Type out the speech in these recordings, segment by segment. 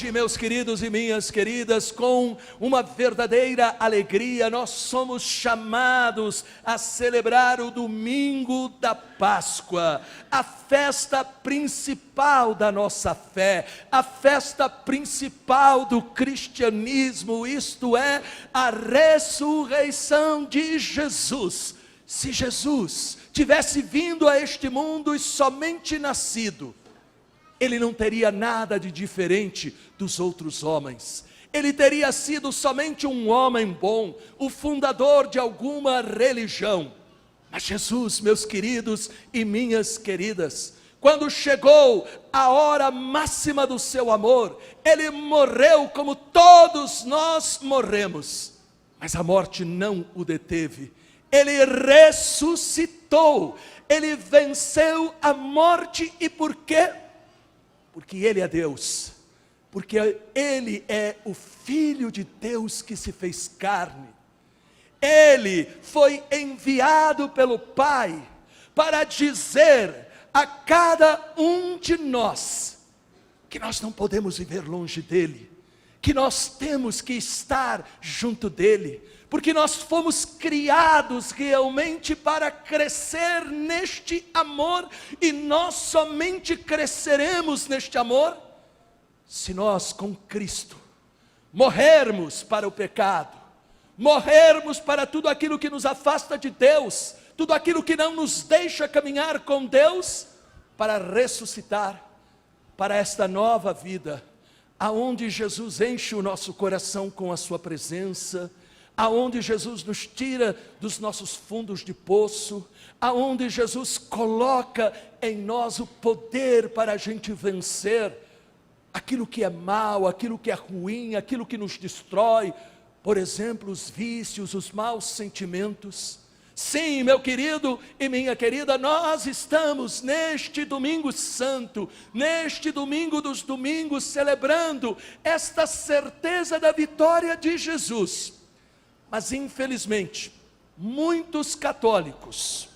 hoje, meus queridos e minhas queridas, com uma verdadeira alegria, nós somos chamados a celebrar o domingo da Páscoa, a festa principal da nossa fé, a festa principal do cristianismo, isto é, a ressurreição de Jesus. Se Jesus tivesse vindo a este mundo e somente nascido, ele não teria nada de diferente dos outros homens. Ele teria sido somente um homem bom, o fundador de alguma religião. Mas Jesus, meus queridos e minhas queridas, quando chegou a hora máxima do seu amor, ele morreu como todos nós morremos. Mas a morte não o deteve. Ele ressuscitou. Ele venceu a morte. E por quê? Porque Ele é Deus, porque Ele é o Filho de Deus que se fez carne. Ele foi enviado pelo Pai para dizer a cada um de nós que nós não podemos viver longe dEle, que nós temos que estar junto dEle, porque nós fomos criados realmente para crescer neste amor, e nós somente cresceremos neste amor se nós com Cristo morrermos para o pecado, morrermos para tudo aquilo que nos afasta de Deus, tudo aquilo que não nos deixa caminhar com Deus, para ressuscitar para esta nova vida, aonde Jesus enche o nosso coração com a sua presença, aonde Jesus nos tira dos nossos fundos de poço, aonde Jesus coloca em nós o poder para a gente vencer aquilo que é mal, aquilo que é ruim, aquilo que nos destrói, por exemplo, os vícios, os maus sentimentos. Sim, meu querido e minha querida, nós estamos neste domingo santo, neste domingo dos domingos, celebrando esta certeza da vitória de Jesus. Mas infelizmente, muitos católicos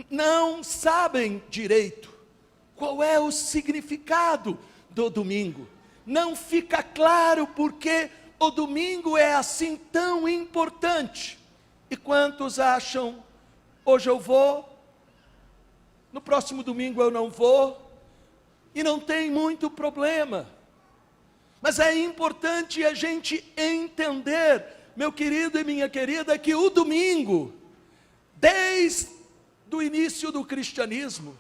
não sabem direito qual é o significado do domingo. Não fica claro porque o domingo é assim tão importante. E quantos acham, hoje eu vou, no próximo domingo eu não vou, e não tem muito problema. Mas é importante a gente entender, meu querido e minha querida, que o domingo, desde o início do cristianismo,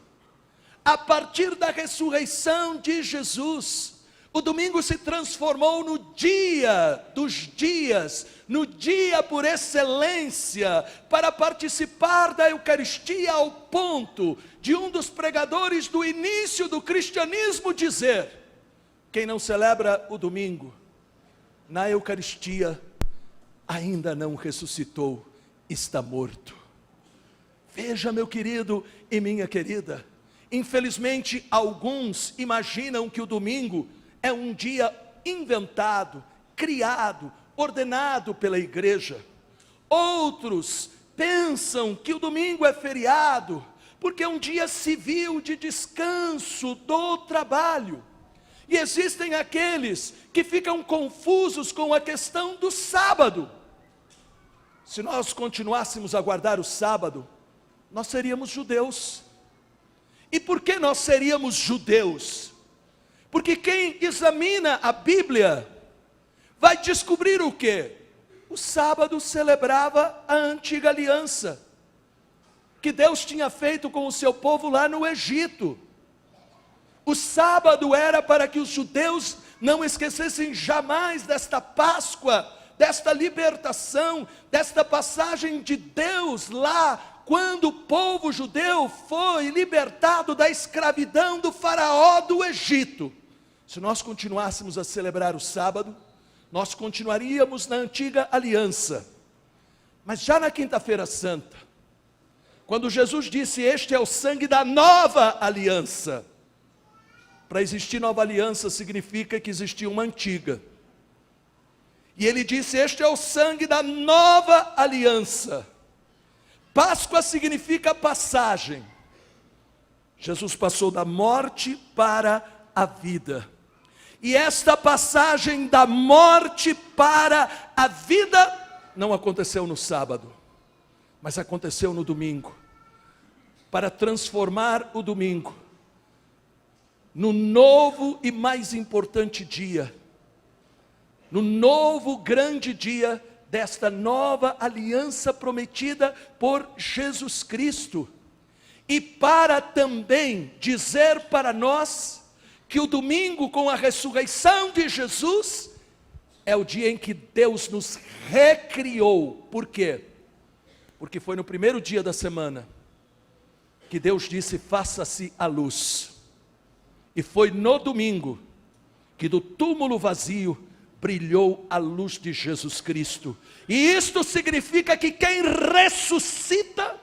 a partir da ressurreição de Jesus, o domingo se transformou no dia dos dias, no dia por excelência, para participar da Eucaristia, ao ponto de um dos pregadores do início do cristianismo dizer: quem não celebra o domingo, na Eucaristia, ainda não ressuscitou, está morto. Veja, meu querido e minha querida, infelizmente alguns imaginam que o domingo é um dia inventado, criado, ordenado pela igreja. Outros pensam que o domingo é feriado, porque é um dia civil de descanso do trabalho. E existem aqueles que ficam confusos com a questão do sábado. Se nós continuássemos a guardar o sábado, nós seríamos judeus. E por que nós seríamos judeus? Porque quem examina a Bíblia vai descobrir o quê? O sábado celebrava a antiga aliança que Deus tinha feito com o seu povo lá no Egito. O sábado era para que os judeus não esquecessem jamais desta Páscoa, desta libertação, desta passagem de Deus lá, quando o povo judeu foi libertado da escravidão do faraó do Egito. Se nós continuássemos a celebrar o sábado, nós continuaríamos na antiga aliança. Mas já na quinta-feira santa, quando Jesus disse: este é o sangue da nova aliança. Para existir nova aliança significa que existia uma antiga. E ele disse: este é o sangue da nova aliança. Páscoa significa passagem. Jesus passou da morte para a vida. E esta passagem da morte para a vida não aconteceu no sábado, mas aconteceu no domingo, para transformar o domingo no novo e mais importante dia, no novo grande dia desta nova aliança prometida por Jesus Cristo, e para também dizer para nós que o domingo, com a ressurreição de Jesus, é o dia em que Deus nos recriou. Por quê? Porque foi no primeiro dia da semana que Deus disse: faça-se a luz. E foi no domingo que do túmulo vazio brilhou a luz de Jesus Cristo. E isto significa que quem ressuscita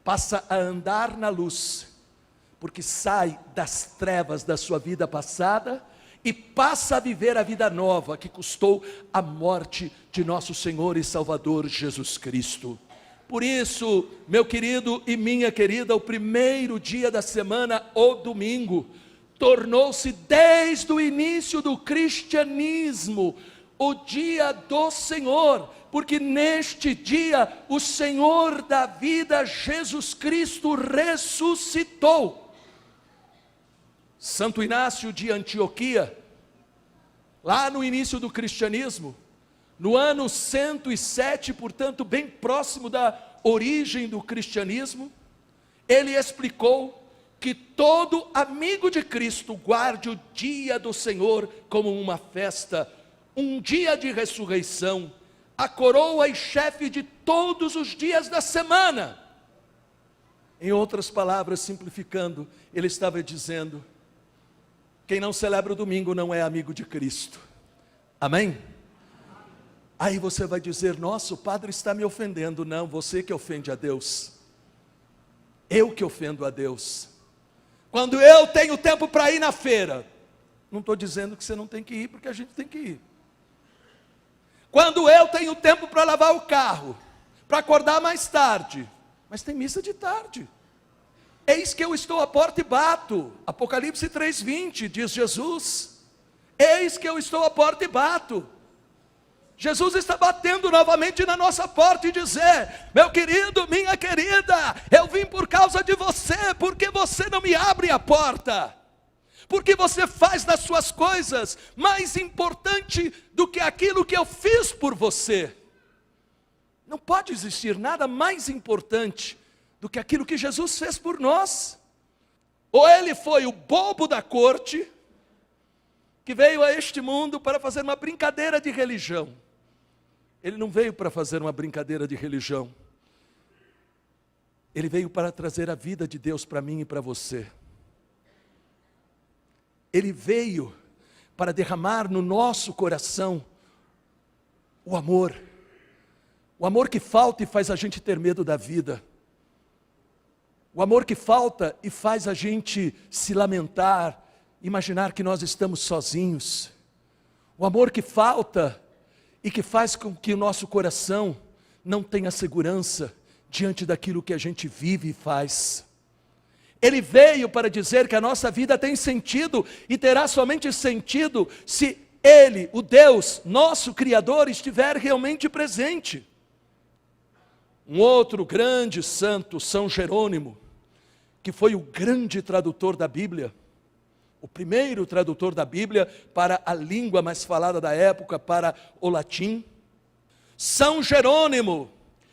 passa a andar na luz, porque sai das trevas da sua vida passada e passa a viver a vida nova que custou a morte de nosso Senhor e Salvador Jesus Cristo. Por isso, meu querido e minha querida, o primeiro dia da semana, o domingo, tornou-se desde o início do cristianismo o dia do Senhor, porque neste dia o Senhor da vida, Jesus Cristo, ressuscitou. Santo Inácio de Antioquia, lá no início do cristianismo, no ano 107, portanto bem próximo da origem do cristianismo, ele explicou que todo amigo de Cristo guarde o dia do Senhor como uma festa, um dia de ressurreição, a coroa e chefe de todos os dias da semana. Em outras palavras, simplificando, ele estava dizendo: quem não celebra o domingo não é amigo de Cristo. Amém? Aí você vai dizer: nossa, o padre está me ofendendo. Não, você que ofende a Deus. Eu que ofendo a Deus. Quando eu tenho tempo para ir na feira, não estou dizendo que você não tem que ir, porque a gente tem que ir. Quando eu tenho tempo para lavar o carro, para acordar mais tarde, mas tem missa de tarde. Eis que eu estou à porta e bato. Apocalipse 3:20, diz Jesus. Eis que eu estou à porta e bato. Jesus está batendo novamente na nossa porta e dizer: meu querido, minha querida, eu vim por causa de você, porque você não me abre a porta, porque você faz das suas coisas mais importante do que aquilo que eu fiz por você. Não pode existir nada mais importante do que aquilo que Jesus fez por nós. Ou ele foi o bobo da corte, que veio a este mundo para fazer uma brincadeira de religião. Ele não veio para fazer uma brincadeira de religião. Ele veio para trazer a vida de Deus para mim e para você. Ele veio para derramar no nosso coração o amor que falta e faz a gente ter medo da vida, o amor que falta e faz a gente se lamentar, imaginar que nós estamos sozinhos, o amor que falta e que faz com que o nosso coração não tenha segurança diante daquilo que a gente vive e faz. Ele veio para dizer que a nossa vida tem sentido e terá somente sentido se Ele, o Deus, nosso Criador, estiver realmente presente. Um outro grande santo, São Jerônimo, que foi o grande tradutor da Bíblia, o primeiro tradutor da Bíblia para a língua mais falada da época, para o latim. São Jerônimo,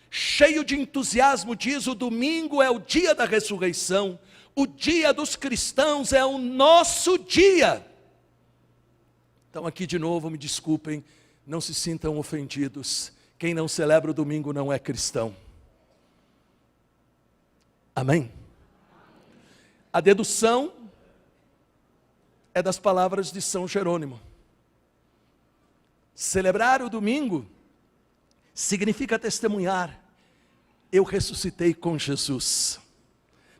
cheio de entusiasmo, diz: o domingo é o dia da ressurreição, o dia dos cristãos é o nosso dia. Então aqui de novo, me desculpem, não se sintam ofendidos. Quem não celebra o domingo não é cristão. Amém? A dedução é das palavras de São Jerônimo. Celebrar o domingo significa testemunhar: eu ressuscitei com Jesus.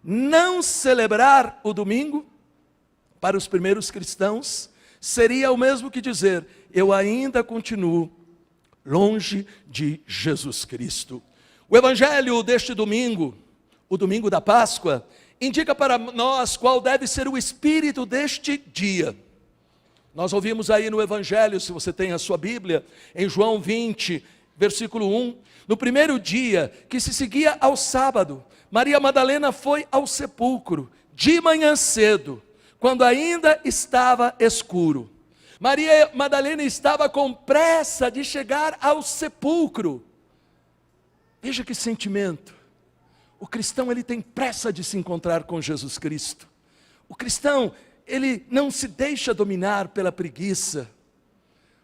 Não celebrar o domingo, para os primeiros cristãos, seria o mesmo que dizer: eu ainda continuo longe de Jesus Cristo. O evangelho deste domingo, o domingo da Páscoa, indica para nós qual deve ser o espírito deste dia. Nós ouvimos aí no Evangelho, se você tem a sua Bíblia, em João 20, versículo 1, no primeiro dia que se seguia ao sábado, Maria Madalena foi ao sepulcro, de manhã cedo, quando ainda estava escuro. Maria Madalena estava com pressa de chegar ao sepulcro. Veja que sentimento. O cristão, ele tem pressa de se encontrar com Jesus Cristo. O cristão, ele não se deixa dominar pela preguiça.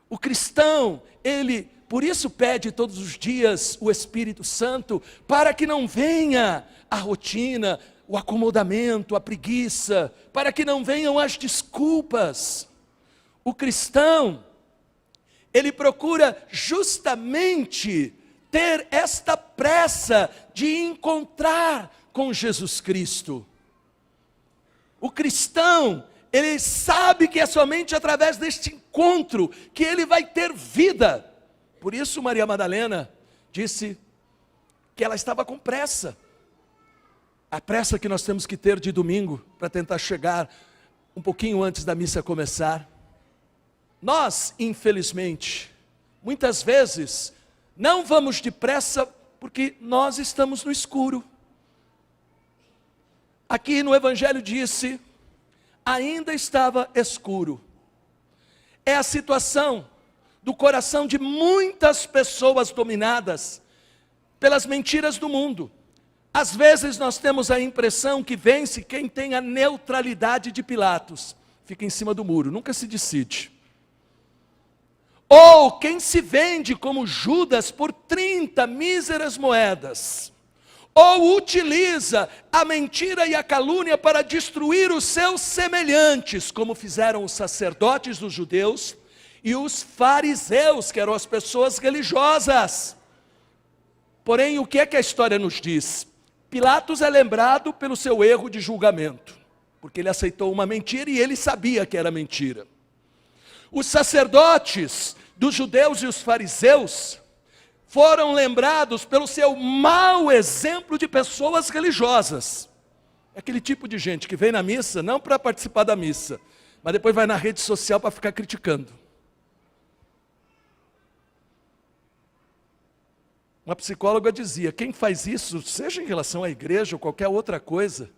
O cristão, ele, por isso pede todos os dias o Espírito Santo, para que não venha a rotina, o acomodamento, a preguiça, para que não venham as desculpas. O cristão, ele procura justamente ter esta pressa de encontrar com Jesus Cristo. O cristão, ele sabe que é somente através deste encontro que ele vai ter vida. Por isso Maria Madalena disse que ela estava com pressa. A pressa que nós temos que ter de domingo para tentar chegar um pouquinho antes da missa começar. Nós, infelizmente, muitas vezes não vamos depressa porque nós estamos no escuro. Aqui no Evangelho disse, ainda estava escuro. É a situação do coração de muitas pessoas dominadas pelas mentiras do mundo. Às vezes nós temos a impressão que vence quem tem a neutralidade de Pilatos. Fica em cima do muro, nunca se decide. Ou quem se vende como Judas por 30 míseras moedas. Ou utiliza a mentira e a calúnia para destruir os seus semelhantes, como fizeram os sacerdotes dos judeus e os fariseus, que eram as pessoas religiosas. Porém, o que é que a história nos diz? Pilatos é lembrado pelo seu erro de julgamento, porque ele aceitou uma mentira e ele sabia que era mentira. Os sacerdotes dos judeus e os fariseus foram lembrados pelo seu mau exemplo de pessoas religiosas. É aquele tipo de gente que vem na missa, não para participar da missa, mas depois vai na rede social para ficar criticando. Uma psicóloga dizia, quem faz isso, seja em relação à igreja ou qualquer outra coisa,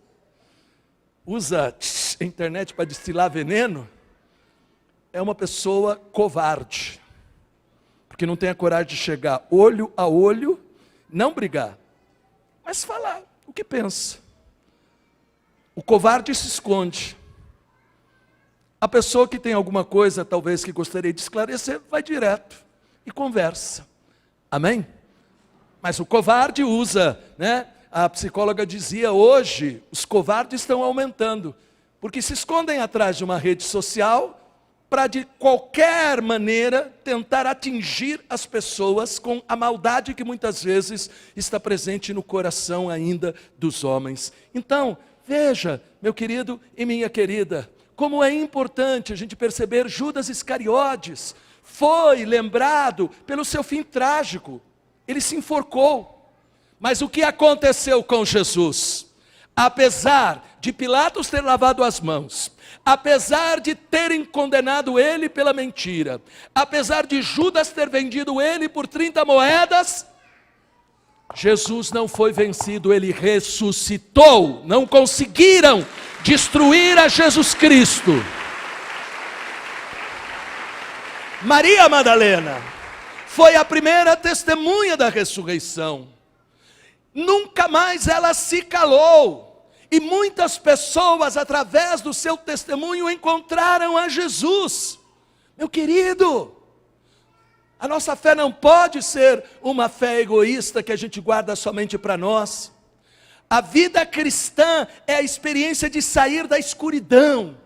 usa a internet para destilar veneno, é uma pessoa covarde. Porque não tem a coragem de chegar olho a olho, não brigar, mas falar o que pensa. O covarde se esconde. A pessoa que tem alguma coisa, talvez, que gostaria de esclarecer, vai direto e conversa. Amém? Mas o covarde usa, né? A psicóloga dizia, hoje, os covardes estão aumentando, porque se escondem atrás de uma rede social, para de qualquer maneira tentar atingir as pessoas com a maldade que muitas vezes está presente no coração ainda dos homens. Então, veja, meu querido e minha querida, como é importante a gente perceber Judas Iscariotes foi lembrado pelo seu fim trágico. Ele se enforcou. Mas o que aconteceu com Jesus? Apesar de Pilatos ter lavado as mãos, apesar de terem condenado ele pela mentira, apesar de Judas ter vendido ele por 30 moedas, Jesus não foi vencido, ele ressuscitou. Não conseguiram destruir a Jesus Cristo. Maria Madalena foi a primeira testemunha da ressurreição. Nunca mais ela se calou. E muitas pessoas, através do seu testemunho, encontraram a Jesus. Meu querido, a nossa fé não pode ser uma fé egoísta que a gente guarda somente para nós. A vida cristã é a experiência de sair da escuridão,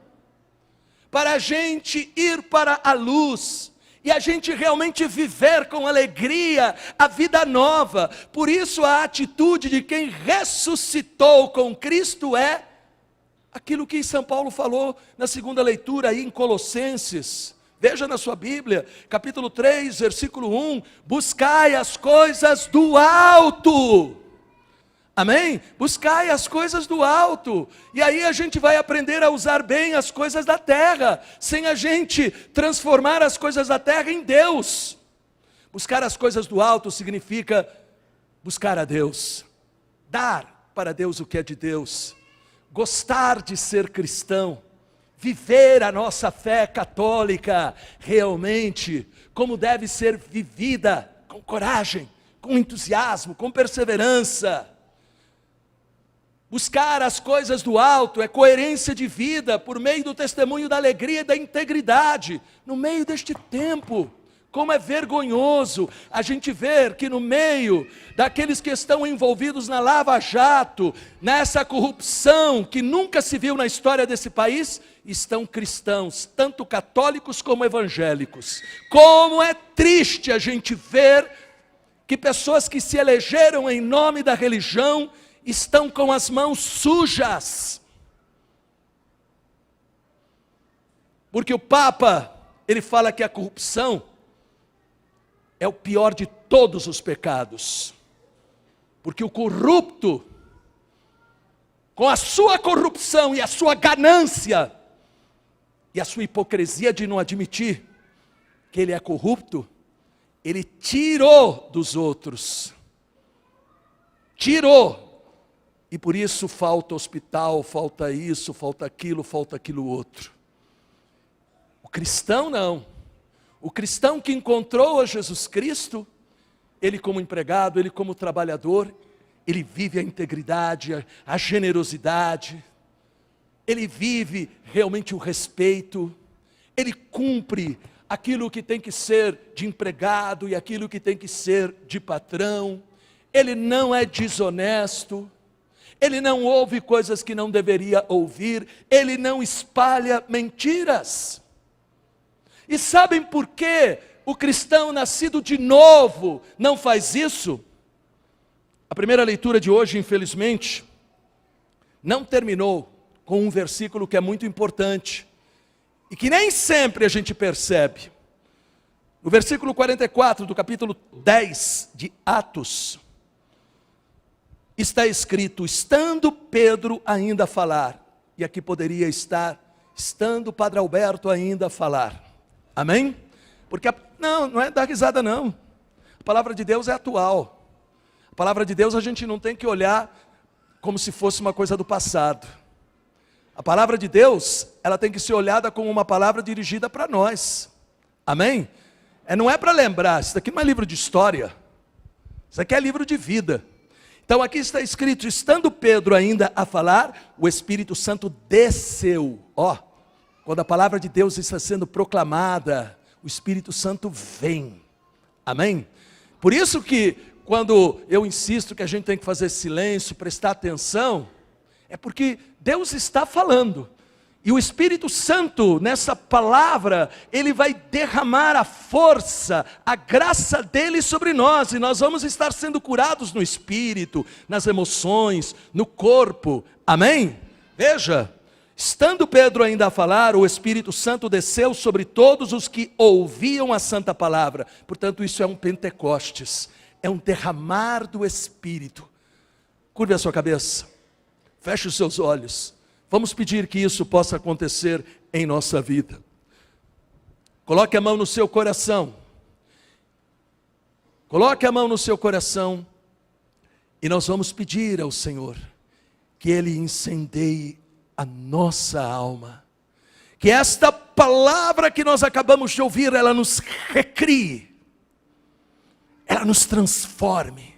para a gente ir para a luz, e a gente realmente viver com alegria a vida nova. Por isso a atitude de quem ressuscitou com Cristo é aquilo que São Paulo falou na segunda leitura aí em Colossenses. Veja na sua Bíblia, capítulo 3, versículo 1, buscai as coisas do alto, Amém? Buscai as coisas do alto. E aí a gente vai aprender a usar bem as coisas da terra, sem a gente transformar as coisas da terra em Deus. Buscar as coisas do alto significa buscar a Deus, dar para Deus o que é de Deus, gostar de ser cristão, viver a nossa fé católica realmente como deve ser vivida, com coragem, com entusiasmo, com perseverança. Buscar as coisas do alto é coerência de vida por meio do testemunho da alegria e da integridade. No meio deste tempo, como é vergonhoso a gente ver que no meio daqueles que estão envolvidos na Lava Jato, nessa corrupção que nunca se viu na história desse país, estão cristãos, tanto católicos como evangélicos. Como é triste a gente ver que pessoas que se elegeram em nome da religião estão com as mãos sujas. Porque o Papa, ele fala que a corrupção é o pior de todos os pecados. Porque o corrupto, com a sua corrupção e a sua ganância, e a sua hipocrisia de não admitir que ele é corrupto, ele tirou dos outros. Tirou. E por isso falta hospital, falta isso, falta aquilo outro. O cristão não. O cristão que encontrou a Jesus Cristo, ele como empregado, ele como trabalhador, ele vive a integridade, a generosidade, ele vive realmente o respeito, ele cumpre aquilo que tem que ser de empregado e aquilo que tem que ser de patrão, ele não é desonesto, ele não ouve coisas que não deveria ouvir, ele não espalha mentiras. E sabem por que o cristão nascido de novo não faz isso? A primeira leitura de hoje, infelizmente, não terminou com um versículo que é muito importante e que nem sempre a gente percebe. No versículo 44 do capítulo 10 de Atos, está escrito, estando Pedro ainda a falar, e aqui poderia estar, estando Padre Alberto ainda a falar. Amém? Porque, não é dar risada não. A palavra de Deus é atual. A palavra de Deus a gente não tem que olhar como se fosse uma coisa do passado. A palavra de Deus, ela tem que ser olhada como uma palavra dirigida para nós. Amém? Não é para lembrar, isso daqui não é livro de história. Isso aqui é livro de vida. Então aqui está escrito, estando Pedro ainda a falar, o Espírito Santo desceu. Quando a palavra de Deus está sendo proclamada, o Espírito Santo vem. Amém? Por isso que quando eu insisto que a gente tem que fazer silêncio, prestar atenção, é porque Deus está falando. E o Espírito Santo, nessa palavra, ele vai derramar a força, a graça dele sobre nós. E nós vamos estar sendo curados no espírito, nas emoções, no corpo. Amém? Veja. Estando Pedro ainda a falar, o Espírito Santo desceu sobre todos os que ouviam a santa palavra. Portanto, isso é um Pentecostes, é um derramar do Espírito. Curve a sua cabeça, feche os seus olhos. Vamos pedir que isso possa acontecer em nossa vida. Coloque a mão no seu coração. Coloque a mão no seu coração e nós vamos pedir ao Senhor que Ele incendeie a nossa alma, que esta palavra que nós acabamos de ouvir, ela nos recrie, ela nos transforme,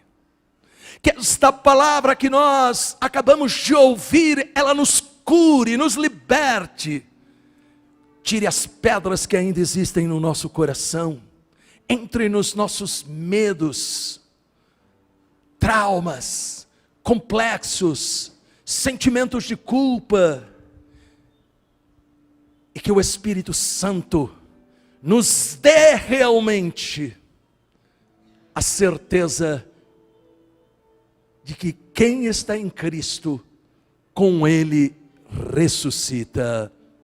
que esta palavra que nós acabamos de ouvir, ela nos cure, nos liberte, tire as pedras que ainda existem no nosso coração, entre nos nossos medos, traumas, complexos, sentimentos de culpa, e que o Espírito Santo nos dê realmente a certeza de que quem está em Cristo, com Ele ressuscita.